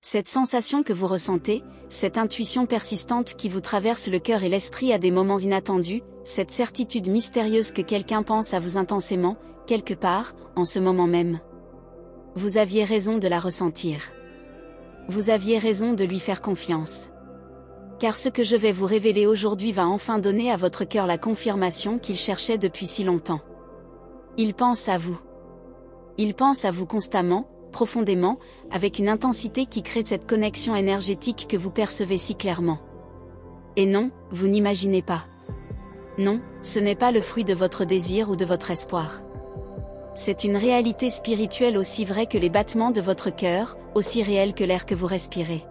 Cette sensation que vous ressentez, cette intuition persistante qui vous traverse le cœur et l'esprit à des moments inattendus, cette certitude mystérieuse que quelqu'un pense à vous intensément, quelque part, en ce moment même. Vous aviez raison de la ressentir. Vous aviez raison de lui faire confiance. Car ce que je vais vous révéler aujourd'hui va enfin donner à votre cœur la confirmation qu'il cherchait depuis si longtemps. Il pense à vous. Il pense à vous constamment, profondément, avec une intensité qui crée cette connexion énergétique que vous percevez si clairement. Et non, vous n'imaginez pas. Non, ce n'est pas le fruit de votre désir ou de votre espoir. C'est une réalité spirituelle aussi vraie que les battements de votre cœur, aussi réelle que l'air que vous respirez.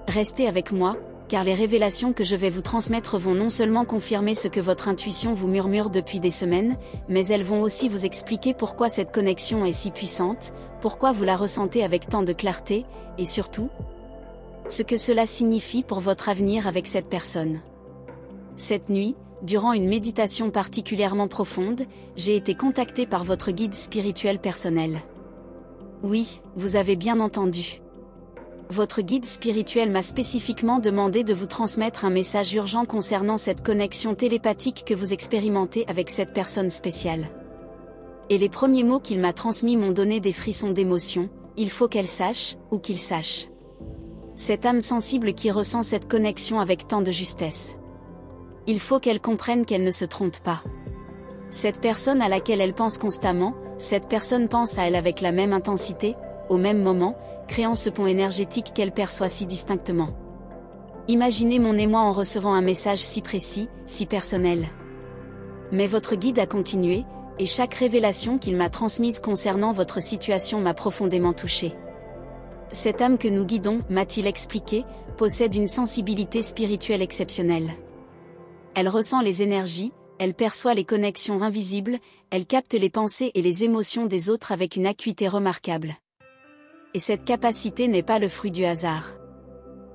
Restez avec moi, car les révélations que je vais vous transmettre vont non seulement confirmer ce que votre intuition vous murmure depuis des semaines, mais elles vont aussi vous expliquer pourquoi cette connexion est si puissante, pourquoi vous la ressentez avec tant de clarté, et surtout, ce que cela signifie pour votre avenir avec cette personne. Cette nuit, durant une méditation particulièrement profonde, j'ai été contacté par votre guide spirituel personnel. Oui, vous avez bien entendu. Votre guide spirituel m'a spécifiquement demandé de vous transmettre un message urgent concernant cette connexion télépathique que vous expérimentez avec cette personne spéciale. Et les premiers mots qu'il m'a transmis m'ont donné des frissons d'émotion. Il faut qu'elle sache, ou qu'il sache. Cette âme sensible qui ressent cette connexion avec tant de justesse. Il faut qu'elle comprenne qu'elle ne se trompe pas. Cette personne à laquelle elle pense constamment, cette personne pense à elle avec la même intensité, au même moment, créant ce pont énergétique qu'elle perçoit si distinctement. Imaginez mon émoi en recevant un message si précis, si personnel. Mais votre guide a continué, et chaque révélation qu'il m'a transmise concernant votre situation m'a profondément touché. Cette âme que nous guidons, m'a-t-il expliqué, possède une sensibilité spirituelle exceptionnelle. Elle ressent les énergies, elle perçoit les connexions invisibles, elle capte les pensées et les émotions des autres avec une acuité remarquable. Et cette capacité n'est pas le fruit du hasard.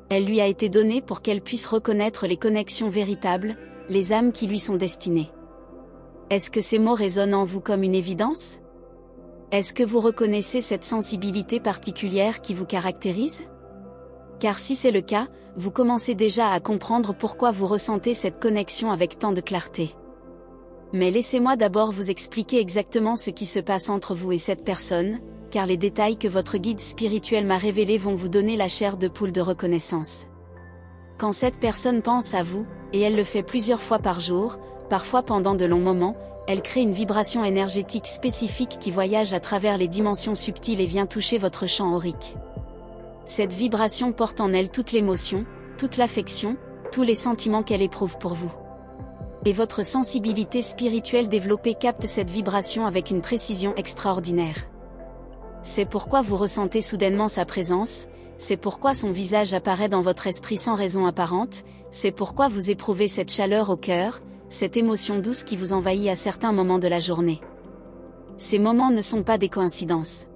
Elle lui a été donnée pour qu'elle puisse reconnaître les connexions véritables, les âmes qui lui sont destinées. Est-ce que ces mots résonnent en vous comme une évidence? Est-ce que vous reconnaissez cette sensibilité particulière qui vous caractérise? Car si c'est le cas, vous commencez déjà à comprendre pourquoi vous ressentez cette connexion avec tant de clarté. Mais laissez-moi d'abord vous expliquer exactement ce qui se passe entre vous et cette personne, car les détails que votre guide spirituel m'a révélés vont vous donner la chair de poule de reconnaissance. Quand cette personne pense à vous, et elle le fait plusieurs fois par jour, parfois pendant de longs moments, elle crée une vibration énergétique spécifique qui voyage à travers les dimensions subtiles et vient toucher votre champ aurique. Cette vibration porte en elle toute l'émotion, toute l'affection, tous les sentiments qu'elle éprouve pour vous. Et votre sensibilité spirituelle développée capte cette vibration avec une précision extraordinaire. C'est pourquoi vous ressentez soudainement sa présence, c'est pourquoi son visage apparaît dans votre esprit sans raison apparente, c'est pourquoi vous éprouvez cette chaleur au cœur, cette émotion douce qui vous envahit à certains moments de la journée. Ces moments ne sont pas des coïncidences.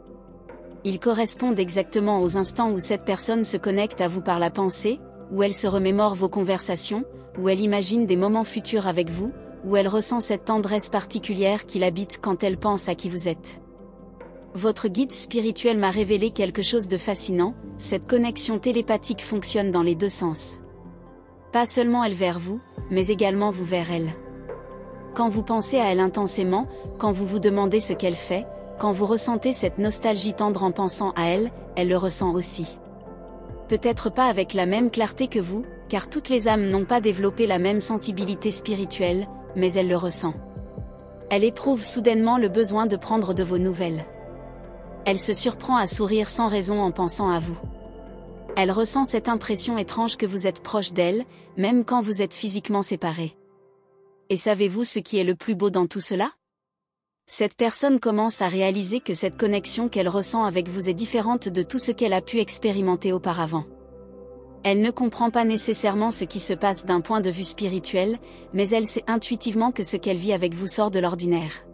Ils correspondent exactement aux instants où cette personne se connecte à vous par la pensée, où elle se remémore vos conversations, où elle imagine des moments futurs avec vous, où elle ressent cette tendresse particulière qui l'habite quand elle pense à qui vous êtes. Votre guide spirituel m'a révélé quelque chose de fascinant, cette connexion télépathique fonctionne dans les deux sens. Pas seulement elle vers vous, mais également vous vers elle. Quand vous pensez à elle intensément, quand vous vous demandez ce qu'elle fait, quand vous ressentez cette nostalgie tendre en pensant à elle, elle le ressent aussi. Peut-être pas avec la même clarté que vous, car toutes les âmes n'ont pas développé la même sensibilité spirituelle, mais elle le ressent. Elle éprouve soudainement le besoin de prendre de vos nouvelles. Elle se surprend à sourire sans raison en pensant à vous. Elle ressent cette impression étrange que vous êtes proche d'elle, même quand vous êtes physiquement séparés. Et savez-vous ce qui est le plus beau dans tout cela? Cette personne commence à réaliser que cette connexion qu'elle ressent avec vous est différente de tout ce qu'elle a pu expérimenter auparavant. Elle ne comprend pas nécessairement ce qui se passe d'un point de vue spirituel, mais elle sait intuitivement que ce qu'elle vit avec vous sort de l'ordinaire.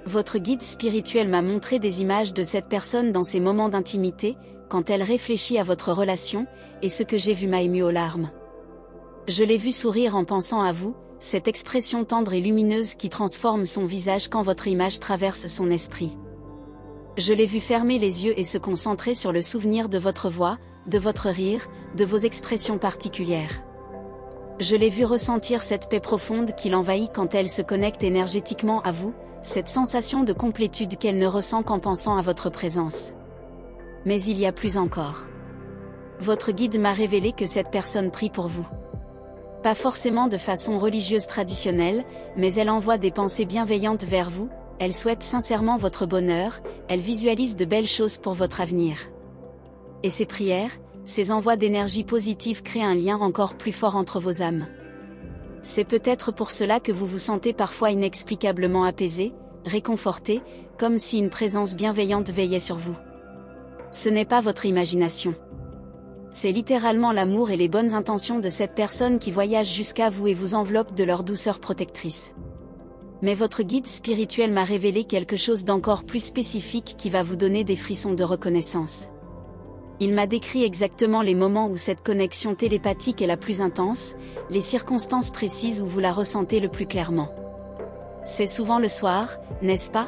Votre guide spirituel m'a montré des images de cette personne dans ses moments d'intimité, quand elle réfléchit à votre relation, et ce que j'ai vu m'a ému aux larmes. Je l'ai vu sourire en pensant à vous, cette expression tendre et lumineuse qui transforme son visage quand votre image traverse son esprit. Je l'ai vu fermer les yeux et se concentrer sur le souvenir de votre voix, de votre rire, de vos expressions particulières. Je l'ai vu ressentir cette paix profonde qui l'envahit quand elle se connecte énergétiquement à vous, cette sensation de complétude qu'elle ne ressent qu'en pensant à votre présence. Mais il y a plus encore. Votre guide m'a révélé que cette personne prie pour vous. Pas forcément de façon religieuse traditionnelle, mais elle envoie des pensées bienveillantes vers vous, elle souhaite sincèrement votre bonheur, elle visualise de belles choses pour votre avenir. Et ces prières, ces envois d'énergie positive créent un lien encore plus fort entre vos âmes. C'est peut-être pour cela que vous vous sentez parfois inexplicablement apaisé, réconforté, comme si une présence bienveillante veillait sur vous. Ce n'est pas votre imagination. C'est littéralement l'amour et les bonnes intentions de cette personne qui voyagent jusqu'à vous et vous enveloppent de leur douceur protectrice. Mais votre guide spirituel m'a révélé quelque chose d'encore plus spécifique qui va vous donner des frissons de reconnaissance. Il m'a décrit exactement les moments où cette connexion télépathique est la plus intense, les circonstances précises où vous la ressentez le plus clairement. C'est souvent le soir, n'est-ce pas?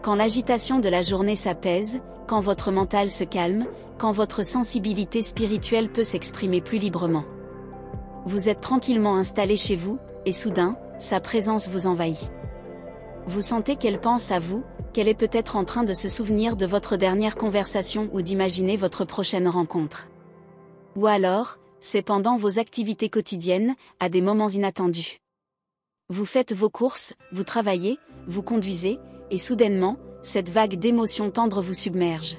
Quand l'agitation de la journée s'apaise, quand votre mental se calme, quand votre sensibilité spirituelle peut s'exprimer plus librement. Vous êtes tranquillement installé chez vous, et soudain, sa présence vous envahit. Vous sentez qu'elle pense à vous, qu'elle est peut-être en train de se souvenir de votre dernière conversation ou d'imaginer votre prochaine rencontre. Ou alors, c'est pendant vos activités quotidiennes, à des moments inattendus. Vous faites vos courses, vous travaillez, vous conduisez, et soudainement, cette vague d'émotions tendres vous submerge.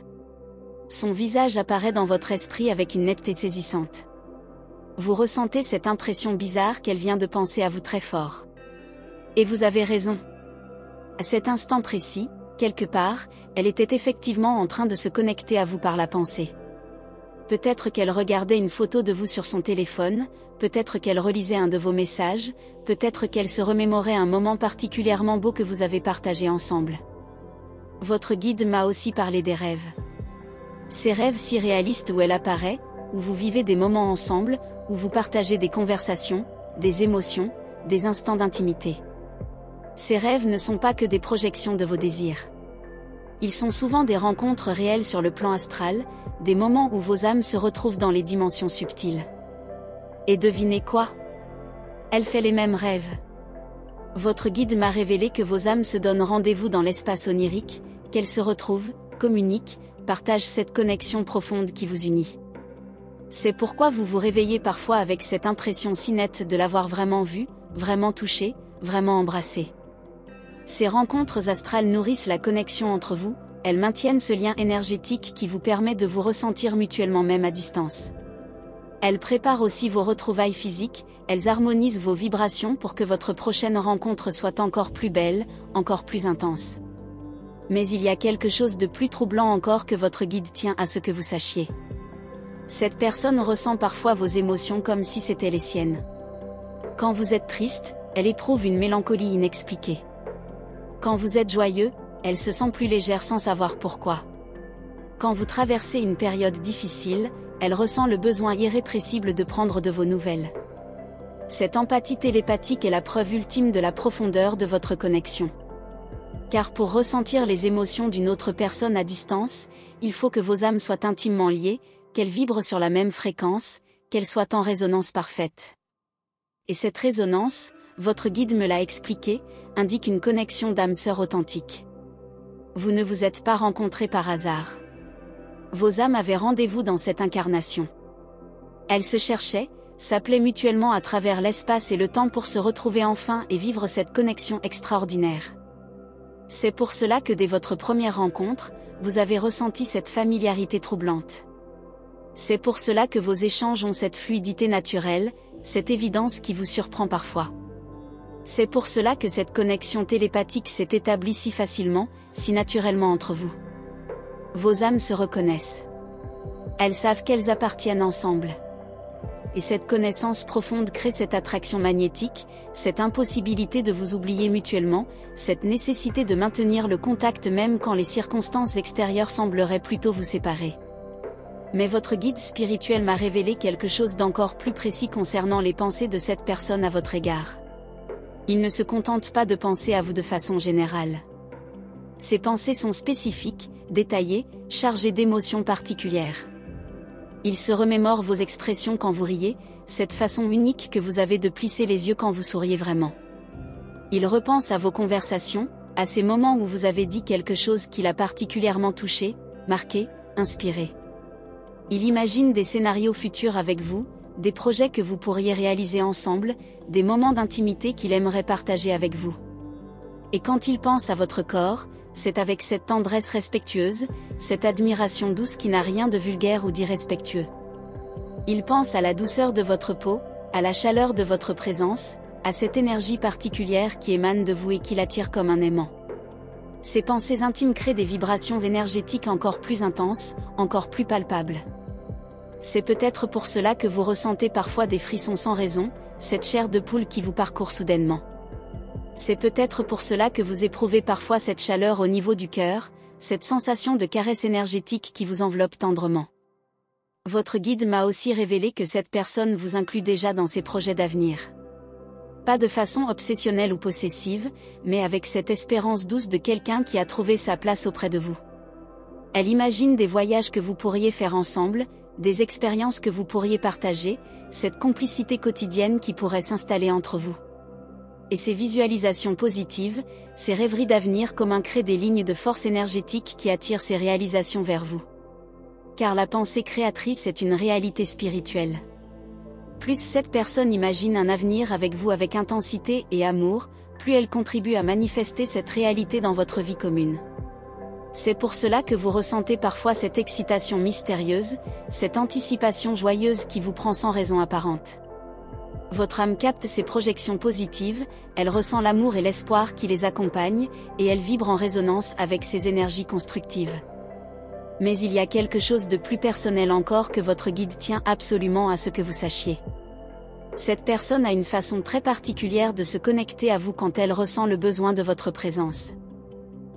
Son visage apparaît dans votre esprit avec une netteté saisissante. Vous ressentez cette impression bizarre qu'elle vient de penser à vous très fort. Et vous avez raison. À cet instant précis, quelque part, elle était effectivement en train de se connecter à vous par la pensée. Peut-être qu'elle regardait une photo de vous sur son téléphone, peut-être qu'elle relisait un de vos messages, peut-être qu'elle se remémorait un moment particulièrement beau que vous avez partagé ensemble. Votre guide m'a aussi parlé des rêves. Ces rêves si réalistes où elle apparaît, où vous vivez des moments ensemble, où vous partagez des conversations, des émotions, des instants d'intimité. Ces rêves ne sont pas que des projections de vos désirs. Ils sont souvent des rencontres réelles sur le plan astral, des moments où vos âmes se retrouvent dans les dimensions subtiles. Et devinez quoi? Elle fait les mêmes rêves. Votre guide m'a révélé que vos âmes se donnent rendez-vous dans l'espace onirique, qu'elles se retrouvent, communiquent, partagent cette connexion profonde qui vous unit. C'est pourquoi vous vous réveillez parfois avec cette impression si nette de l'avoir vraiment vu, vraiment touché, vraiment embrassé. Ces rencontres astrales nourrissent la connexion entre vous, elles maintiennent ce lien énergétique qui vous permet de vous ressentir mutuellement même à distance. Elles préparent aussi vos retrouvailles physiques, elles harmonisent vos vibrations pour que votre prochaine rencontre soit encore plus belle, encore plus intense. Mais il y a quelque chose de plus troublant encore que votre guide tient à ce que vous sachiez. Cette personne ressent parfois vos émotions comme si c'était les siennes. Quand vous êtes triste, elle éprouve une mélancolie inexpliquée. Quand vous êtes joyeux, elle se sent plus légère sans savoir pourquoi. Quand vous traversez une période difficile, elle ressent le besoin irrépressible de prendre de vos nouvelles. Cette empathie télépathique est la preuve ultime de la profondeur de votre connexion. Car pour ressentir les émotions d'une autre personne à distance, il faut que vos âmes soient intimement liées, qu'elles vibrent sur la même fréquence, qu'elles soient en résonance parfaite. Et cette résonance, votre guide me l'a expliqué, indique une connexion d'âme sœur authentique. Vous ne vous êtes pas rencontrés par hasard. Vos âmes avaient rendez-vous dans cette incarnation. Elles se cherchaient, s'appelaient mutuellement à travers l'espace et le temps pour se retrouver enfin et vivre cette connexion extraordinaire. C'est pour cela que dès votre première rencontre, vous avez ressenti cette familiarité troublante. C'est pour cela que vos échanges ont cette fluidité naturelle, cette évidence qui vous surprend parfois. C'est pour cela que cette connexion télépathique s'est établie si facilement, si naturellement entre vous. Vos âmes se reconnaissent. Elles savent qu'elles appartiennent ensemble. Et cette connaissance profonde crée cette attraction magnétique, cette impossibilité de vous oublier mutuellement, cette nécessité de maintenir le contact même quand les circonstances extérieures sembleraient plutôt vous séparer. Mais votre guide spirituel m'a révélé quelque chose d'encore plus précis concernant les pensées de cette personne à votre égard. Il ne se contente pas de penser à vous de façon générale. Ces pensées sont spécifiques, détaillées, chargées d'émotions particulières. Il se remémore vos expressions quand vous riez, cette façon unique que vous avez de plisser les yeux quand vous souriez vraiment. Il repense à vos conversations, à ces moments où vous avez dit quelque chose qui l'a particulièrement touché, marqué, inspiré. Il imagine des scénarios futurs avec vous, des projets que vous pourriez réaliser ensemble, des moments d'intimité qu'il aimerait partager avec vous. Et quand il pense à votre corps, c'est avec cette tendresse respectueuse, cette admiration douce qui n'a rien de vulgaire ou d'irrespectueux. Il pense à la douceur de votre peau, à la chaleur de votre présence, à cette énergie particulière qui émane de vous et qui l'attire comme un aimant. Ces pensées intimes créent des vibrations énergétiques encore plus intenses, encore plus palpables. C'est peut-être pour cela que vous ressentez parfois des frissons sans raison, cette chair de poule qui vous parcourt soudainement. C'est peut-être pour cela que vous éprouvez parfois cette chaleur au niveau du cœur, cette sensation de caresse énergétique qui vous enveloppe tendrement. Votre guide m'a aussi révélé que cette personne vous inclut déjà dans ses projets d'avenir. Pas de façon obsessionnelle ou possessive, mais avec cette espérance douce de quelqu'un qui a trouvé sa place auprès de vous. Elle imagine des voyages que vous pourriez faire ensemble, des expériences que vous pourriez partager, cette complicité quotidienne qui pourrait s'installer entre vous. Et ces visualisations positives, ces rêveries d'avenir commun créent des lignes de force énergétique qui attirent ces réalisations vers vous. Car la pensée créatrice est une réalité spirituelle. Plus cette personne imagine un avenir avec vous avec intensité et amour, plus elle contribue à manifester cette réalité dans votre vie commune. C'est pour cela que vous ressentez parfois cette excitation mystérieuse, cette anticipation joyeuse qui vous prend sans raison apparente. Votre âme capte ces projections positives, elle ressent l'amour et l'espoir qui les accompagnent, et elle vibre en résonance avec ces énergies constructives. Mais il y a quelque chose de plus personnel encore que votre guide tient absolument à ce que vous sachiez. Cette personne a une façon très particulière de se connecter à vous quand elle ressent le besoin de votre présence.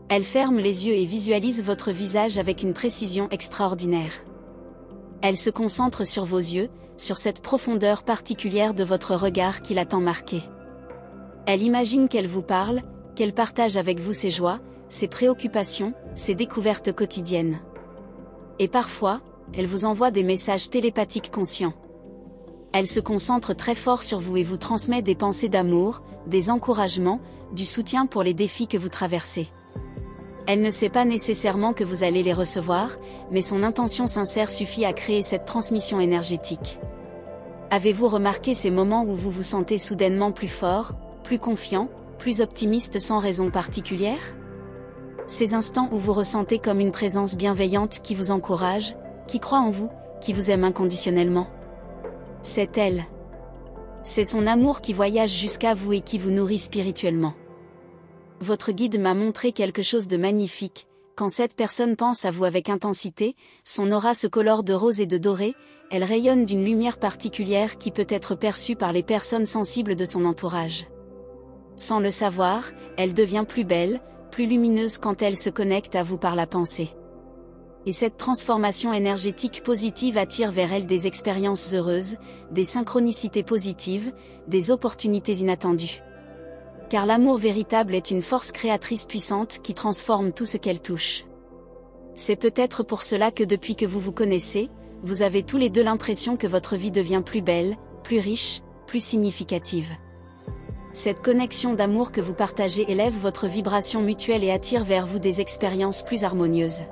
Elle ferme les yeux et visualise votre visage avec une précision extraordinaire. Elle se concentre sur vos yeux, sur cette profondeur particulière de votre regard qui l'a tant marqué. Elle imagine qu'elle vous parle, qu'elle partage avec vous ses joies, ses préoccupations, ses découvertes quotidiennes. Et parfois, elle vous envoie des messages télépathiques conscients. Elle se concentre très fort sur vous et vous transmet des pensées d'amour, des encouragements, du soutien pour les défis que vous traversez. Elle ne sait pas nécessairement que vous allez les recevoir, mais son intention sincère suffit à créer cette transmission énergétique. Avez-vous remarqué ces moments où vous vous sentez soudainement plus fort, plus confiant, plus optimiste sans raison particulière? Ces instants où vous ressentez comme une présence bienveillante qui vous encourage, qui croit en vous, qui vous aime inconditionnellement. C'est elle. C'est son amour qui voyage jusqu'à vous et qui vous nourrit spirituellement. Votre guide m'a montré quelque chose de magnifique. Quand cette personne pense à vous avec intensité, son aura se colore de rose et de doré, elle rayonne d'une lumière particulière qui peut être perçue par les personnes sensibles de son entourage. Sans le savoir, elle devient plus belle, plus lumineuse quand elle se connecte à vous par la pensée. Et cette transformation énergétique positive attire vers elle des expériences heureuses, des synchronicités positives, des opportunités inattendues. Car l'amour véritable est une force créatrice puissante qui transforme tout ce qu'elle touche. C'est peut-être pour cela que depuis que vous vous connaissez, vous avez tous les deux l'impression que votre vie devient plus belle, plus riche, plus significative. Cette connexion d'amour que vous partagez élève votre vibration mutuelle et attire vers vous des expériences plus harmonieuses.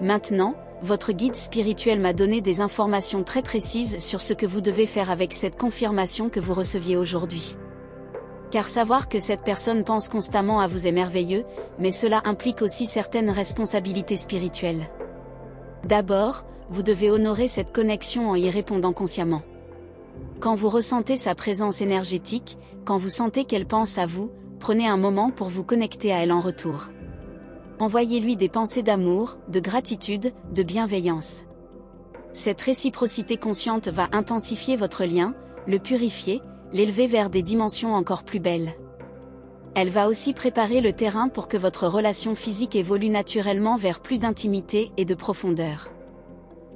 Maintenant, votre guide spirituel m'a donné des informations très précises sur ce que vous devez faire avec cette confirmation que vous receviez aujourd'hui. Car savoir que cette personne pense constamment à vous est merveilleux, mais cela implique aussi certaines responsabilités spirituelles. D'abord, vous devez honorer cette connexion en y répondant consciemment. Quand vous ressentez sa présence énergétique, quand vous sentez qu'elle pense à vous, prenez un moment pour vous connecter à elle en retour. Envoyez-lui des pensées d'amour, de gratitude, de bienveillance. Cette réciprocité consciente va intensifier votre lien, le purifier, l'élever vers des dimensions encore plus belles. Elle va aussi préparer le terrain pour que votre relation physique évolue naturellement vers plus d'intimité et de profondeur.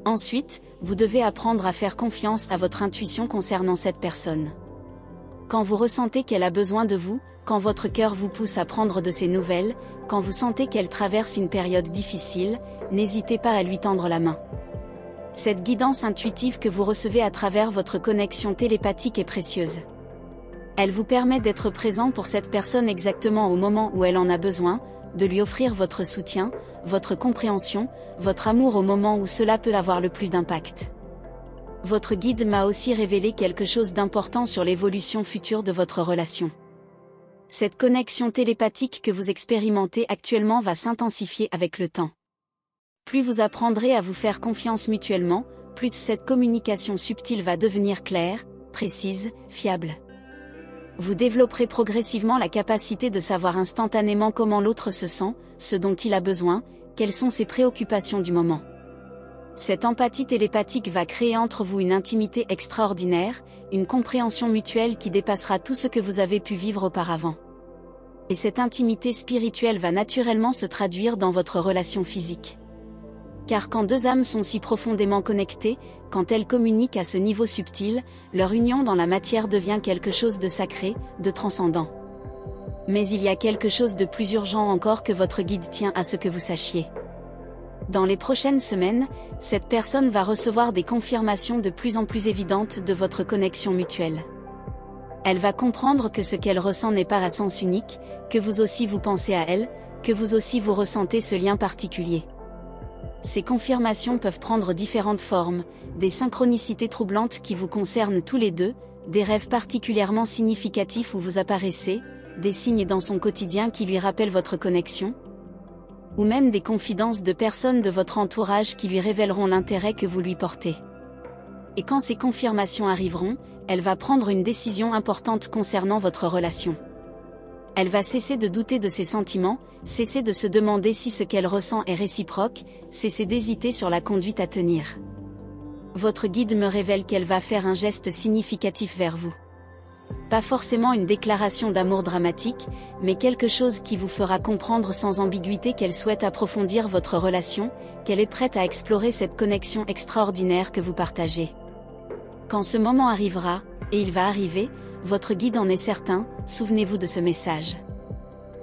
Ensuite, vous devez apprendre à faire confiance à votre intuition concernant cette personne. Quand vous ressentez qu'elle a besoin de vous, quand votre cœur vous pousse à prendre de ses nouvelles, quand vous sentez qu'elle traverse une période difficile, n'hésitez pas à lui tendre la main. Cette guidance intuitive que vous recevez à travers votre connexion télépathique est précieuse. Elle vous permet d'être présent pour cette personne exactement au moment où elle en a besoin, de lui offrir votre soutien, votre compréhension, votre amour au moment où cela peut avoir le plus d'impact. Votre guide m'a aussi révélé quelque chose d'important sur l'évolution future de votre relation. Cette connexion télépathique que vous expérimentez actuellement va s'intensifier avec le temps. Plus vous apprendrez à vous faire confiance mutuellement, plus cette communication subtile va devenir claire, précise, fiable. Vous développerez progressivement la capacité de savoir instantanément comment l'autre se sent, ce dont il a besoin, quelles sont ses préoccupations du moment. Cette empathie télépathique va créer entre vous une intimité extraordinaire, une compréhension mutuelle qui dépassera tout ce que vous avez pu vivre auparavant. Et cette intimité spirituelle va naturellement se traduire dans votre relation physique. Car quand deux âmes sont si profondément connectées, quand elles communiquent à ce niveau subtil, leur union dans la matière devient quelque chose de sacré, de transcendant. Mais il y a quelque chose de plus urgent encore que votre guide tient à ce que vous sachiez. Dans les prochaines semaines, cette personne va recevoir des confirmations de plus en plus évidentes de votre connexion mutuelle. Elle va comprendre que ce qu'elle ressent n'est pas à sens unique, que vous aussi vous pensez à elle, que vous aussi vous ressentez ce lien particulier. Ces confirmations peuvent prendre différentes formes, des synchronicités troublantes qui vous concernent tous les deux, des rêves particulièrement significatifs où vous apparaissez, des signes dans son quotidien qui lui rappellent votre connexion, ou même des confidences de personnes de votre entourage qui lui révéleront l'intérêt que vous lui portez. Et quand ces confirmations arriveront, elle va prendre une décision importante concernant votre relation. Elle va cesser de douter de ses sentiments, cesser de se demander si ce qu'elle ressent est réciproque, cesser d'hésiter sur la conduite à tenir. Votre guide me révèle qu'elle va faire un geste significatif vers vous. Pas forcément une déclaration d'amour dramatique, mais quelque chose qui vous fera comprendre sans ambiguïté qu'elle souhaite approfondir votre relation, qu'elle est prête à explorer cette connexion extraordinaire que vous partagez. Quand ce moment arrivera, et il va arriver, votre guide en est certain, souvenez-vous de ce message.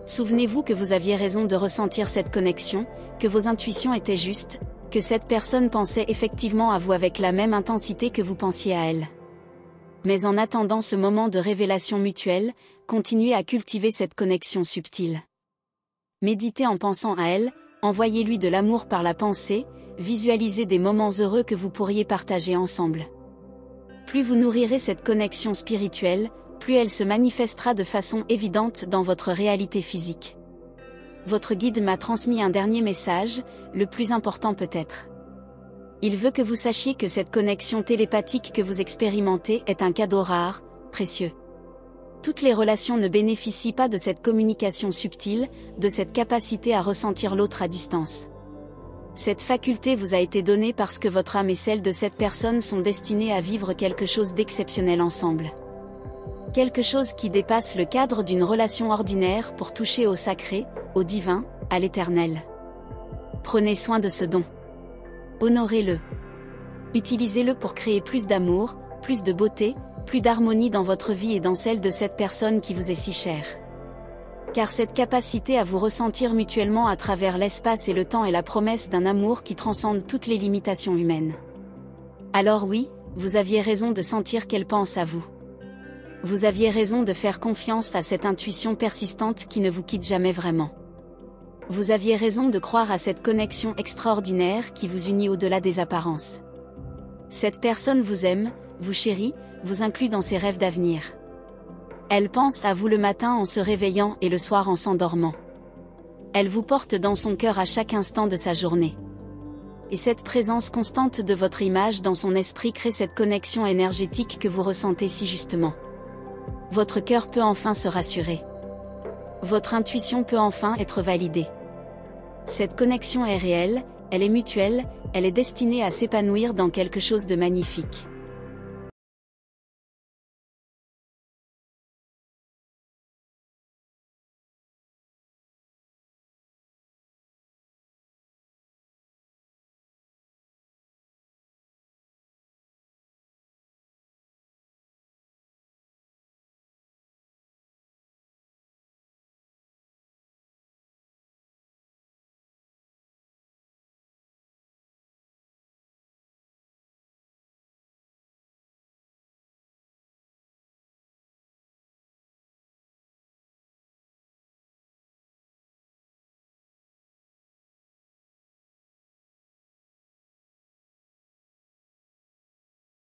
Souvenez-vous que vous aviez raison de ressentir cette connexion, que vos intuitions étaient justes, que cette personne pensait effectivement à vous avec la même intensité que vous pensiez à elle. Mais en attendant ce moment de révélation mutuelle, continuez à cultiver cette connexion subtile. Méditez en pensant à elle, envoyez-lui de l'amour par la pensée, visualisez des moments heureux que vous pourriez partager ensemble. Plus vous nourrirez cette connexion spirituelle, plus elle se manifestera de façon évidente dans votre réalité physique. Votre guide m'a transmis un dernier message, le plus important peut-être. Il veut que vous sachiez que cette connexion télépathique que vous expérimentez est un cadeau rare, précieux. Toutes les relations ne bénéficient pas de cette communication subtile, de cette capacité à ressentir l'autre à distance. Cette faculté vous a été donnée parce que votre âme et celle de cette personne sont destinées à vivre quelque chose d'exceptionnel ensemble. Quelque chose qui dépasse le cadre d'une relation ordinaire pour toucher au sacré, au divin, à l'éternel. Prenez soin de ce don. Honorez-le. Utilisez-le pour créer plus d'amour, plus de beauté, plus d'harmonie dans votre vie et dans celle de cette personne qui vous est si chère. Car cette capacité à vous ressentir mutuellement à travers l'espace et le temps est la promesse d'un amour qui transcende toutes les limitations humaines. Alors oui, vous aviez raison de sentir qu'elle pense à vous. Vous aviez raison de faire confiance à cette intuition persistante qui ne vous quitte jamais vraiment. Vous aviez raison de croire à cette connexion extraordinaire qui vous unit au-delà des apparences. Cette personne vous aime, vous chérit, vous inclut dans ses rêves d'avenir. Elle pense à vous le matin en se réveillant et le soir en s'endormant. Elle vous porte dans son cœur à chaque instant de sa journée. Et cette présence constante de votre image dans son esprit crée cette connexion énergétique que vous ressentez si justement. Votre cœur peut enfin se rassurer. Votre intuition peut enfin être validée. Cette connexion est réelle, elle est mutuelle, elle est destinée à s'épanouir dans quelque chose de magnifique.